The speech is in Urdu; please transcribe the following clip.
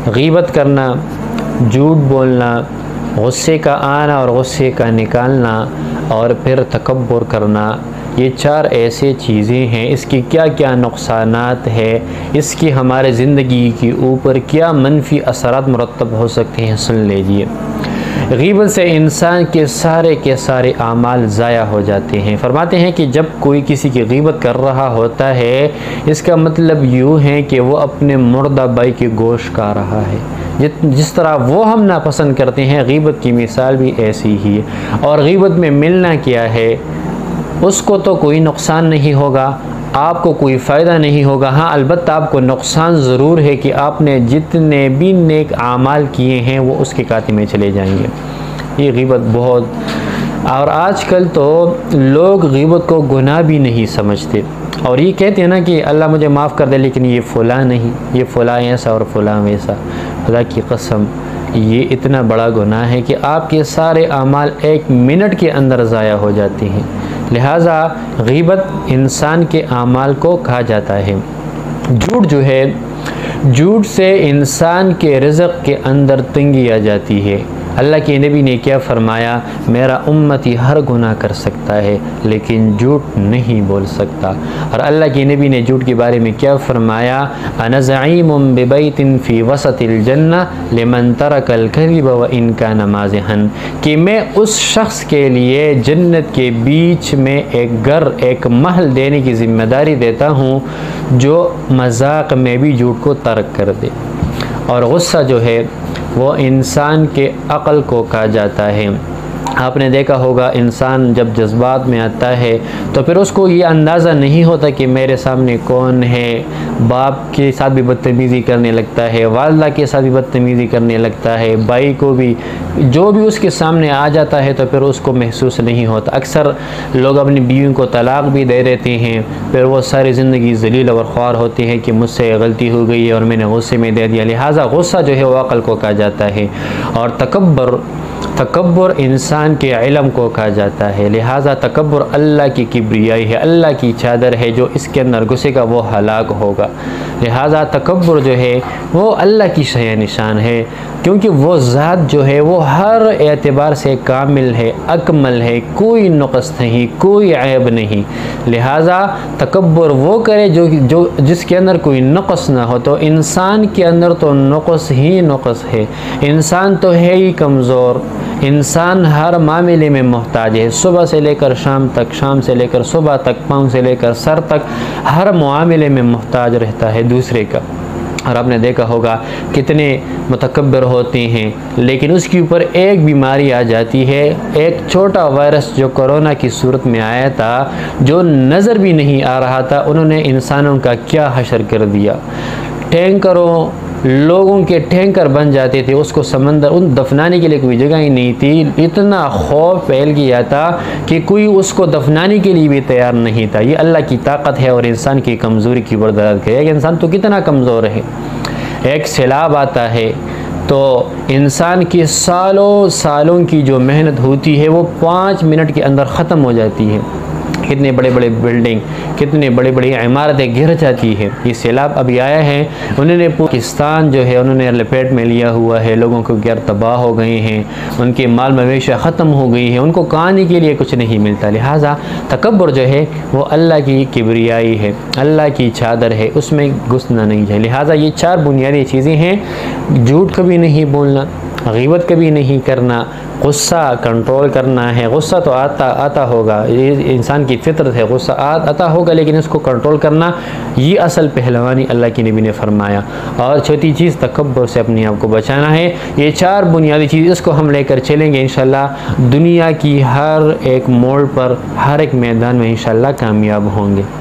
غیبت کرنا، جھوٹ بولنا، غصے کا آنا اور غصے کا نکالنا، اور پھر تکبر کرنا، یہ 4 ایسے چیزیں ہیں۔ اس کی کیا کیا نقصانات ہیں، اس کی ہمارے زندگی کے اوپر کیا منفی اثرات مرتب ہو سکتے ہیں، سن لیجئے۔ غیبت سے انسان کے سارے اعمال ضائع ہو جاتے ہیں۔ فرماتے ہیں کہ جب کوئی کسی کی غیبت کر رہا ہوتا ہے، اس کا مطلب یوں ہے کہ وہ اپنے مردہ بھائی کے گوشت کھا رہا ہے۔ جس طرح وہ ہم ناپسند کرتے ہیں، غیبت کی مثال بھی ایسی ہی ہے۔ اور غیبت میں ملنا کیا ہے، اس کو تو کوئی نقصان نہیں ہوگا، آپ کو کوئی فائدہ نہیں ہوگا، ہاں البتہ آپ کو نقصان ضرور ہے کہ آپ نے جتنے بھی نیک اعمال کیے ہیں وہ اس کے کھاتے میں چلے جائیں گے۔ یہ غیبت بہت، اور آج کل تو لوگ غیبت کو گناہ بھی نہیں سمجھتے، اور یہ کہتے ہیں نا کہ اللہ مجھے معاف کر دے، لیکن یہ فلاں نہیں، یہ فلاں ایسا اور فلاں ویسا۔ خدا کی قسم یہ اتنا بڑا گناہ ہے کہ آپ کے سارے اعمال 1 منٹ کے اندر ضائع ہو جاتے ہیں۔ لہٰذا غیبت انسان کے اعمال کو کھا جاتا ہے۔ جھوٹ جو ہے، جھوٹ سے انسان کے رزق کے اندر تنگی آ جاتی ہے۔ اللہ کے نبی نے کیا فرمایا، میرا امتی ہر گناہ کر سکتا ہے لیکن جھوٹ نہیں بول سکتا۔ اور اللہ کے نبی نے جھوٹ کے بارے میں کیا فرمایا، انا زعیم ببیت فی وسط الجنہ لمن ترک الکذب وان کان مازحا، کہ میں اس شخص کے لیے جنت کے بیچ میں ایک گھر، ایک محل دینے کی ذمہ داری دیتا ہوں جو مذاق میں بھی جھوٹ کو ترک کر دے۔ اور غصہ جو ہے وہ انسان کے عقل کو کھا جاتا ہے۔ آپ نے دیکھا ہوگا انسان جب جذبات میں آتا ہے تو پھر اس کو یہ اندازہ نہیں ہوتا کہ میرے سامنے کون ہے، باپ کے ساتھ بھی بدتمیزی کرنے لگتا ہے، والدہ کے ساتھ بھی بدتمیزی کرنے لگتا ہے، بھائی کو بھی، جو بھی اس کے سامنے آ جاتا ہے تو پھر اس کو محسوس نہیں ہوتا۔ اکثر لوگ اپنی بیویوں کو طلاق بھی دے دیتے ہیں، پھر وہ ساری زندگی ذلیل اور خوار ہوتے ہیں کہ مجھ سے غلطی ہو گئی ہے اور میں نے غصے میں دے دیا۔ لہٰذا غصہ جو ہے وہ عقل کو کھا جاتا ہے، اور تکبر انسان کے علم کو کھا جاتا ہے۔ لہٰذا تکبر اللہ کی کبریائی ہے، اللہ کی چادر ہے، جو اس کے اندر گھسے گا وہ ہلاک ہوگا۔ لہٰذا تکبر جو ہے وہ اللہ کی شہ نشان ہے، کیونکہ وہ ذات جو ہے وہ ہر اعتبار سے کامل ہے، اکمل ہے، کوئی نقص نہیں، کوئی عیب نہیں۔ لہٰذا تکبر وہ کرے جس کے اندر کوئی نقص نہ ہو۔ تو انسان کے اندر تو نقص ہی نقص ہے، انسان تو ہے ہی کمزور، انسان ہر معاملے میں محتاج ہے، صبح سے لے کر شام تک، شام سے لے کر صبح تک، پاؤں سے لے کر سر تک، ہر معاملے میں محتاج رہتا ہے دوسرے کا۔ اور آپ نے دیکھا ہوگا کتنے متکبر ہوتے ہیں، لیکن اس کے اوپر ایک بیماری آ جاتی ہے، ایک چھوٹا وائرس جو کرونا کی صورت میں آیا تھا، جو نظر بھی نہیں آ رہا تھا، انہوں نے انسانوں کا کیا حشر کر دیا۔ ٹینکروں، لوگوں کے ٹینکر بن جاتے تھے، اس کو سمندر، ان دفنانے کے لیے کوئی جگہ ہی نہیں تھی، اتنا خوف پھیل گیا تھا کہ کوئی اس کو دفنانے کے لیے بھی تیار نہیں تھا۔ یہ اللہ کی طاقت ہے اور انسان کی کمزوری کی برداشت ہے۔ ایک انسان تو کتنا کمزور ہے، ایک سیلاب آتا ہے تو انسان کی سالوں کی جو محنت ہوتی ہے وہ 5 منٹ کے اندر ختم ہو جاتی ہے۔ کتنے بڑے بڑے بلڈنگ، کتنے بڑے بڑی عمارتیں گر جاتی ہے۔ یہ سیلاب ابھی آیا ہے، انہوں نے پاکستان جو ہے انہوں نے لپیٹ میں لیا ہوا ہے، لوگوں کے گھر تباہ ہو گئے ہیں، ان کے مال مویشی ختم ہو گئی ہے، ان کو کھانے کے لیے کچھ نہیں ملتا۔ لہٰذا تکبر جو ہے وہ اللہ کی کبریائی ہے، اللہ کی چادر ہے، اس میں گھسنا نہیں ہے۔ لہٰذا یہ 4 بنیادی چیزیں ہیں، جھوٹ کبھی نہیں بولنا، غیبت کبھی نہیں کرنا، غصہ کنٹرول کرنا ہے۔ غصہ تو آتا ہوگا، یہ انسان کی فطرت ہے، غصہ آتا ہوگا، لیکن اس کو کنٹرول کرنا یہ اصل پہلوانی اللہ کے نبی نے فرمایا۔ اور چوتھی چیز تکبر سے اپنے آپ کو بچانا ہے۔ یہ 4 بنیادی چیز، اس کو ہم لے کر چلیں گے انشاءاللہ، دنیا کی ہر ایک موڑ پر، ہر ایک میدان میں انشاءاللہ کامیاب ہوں گے۔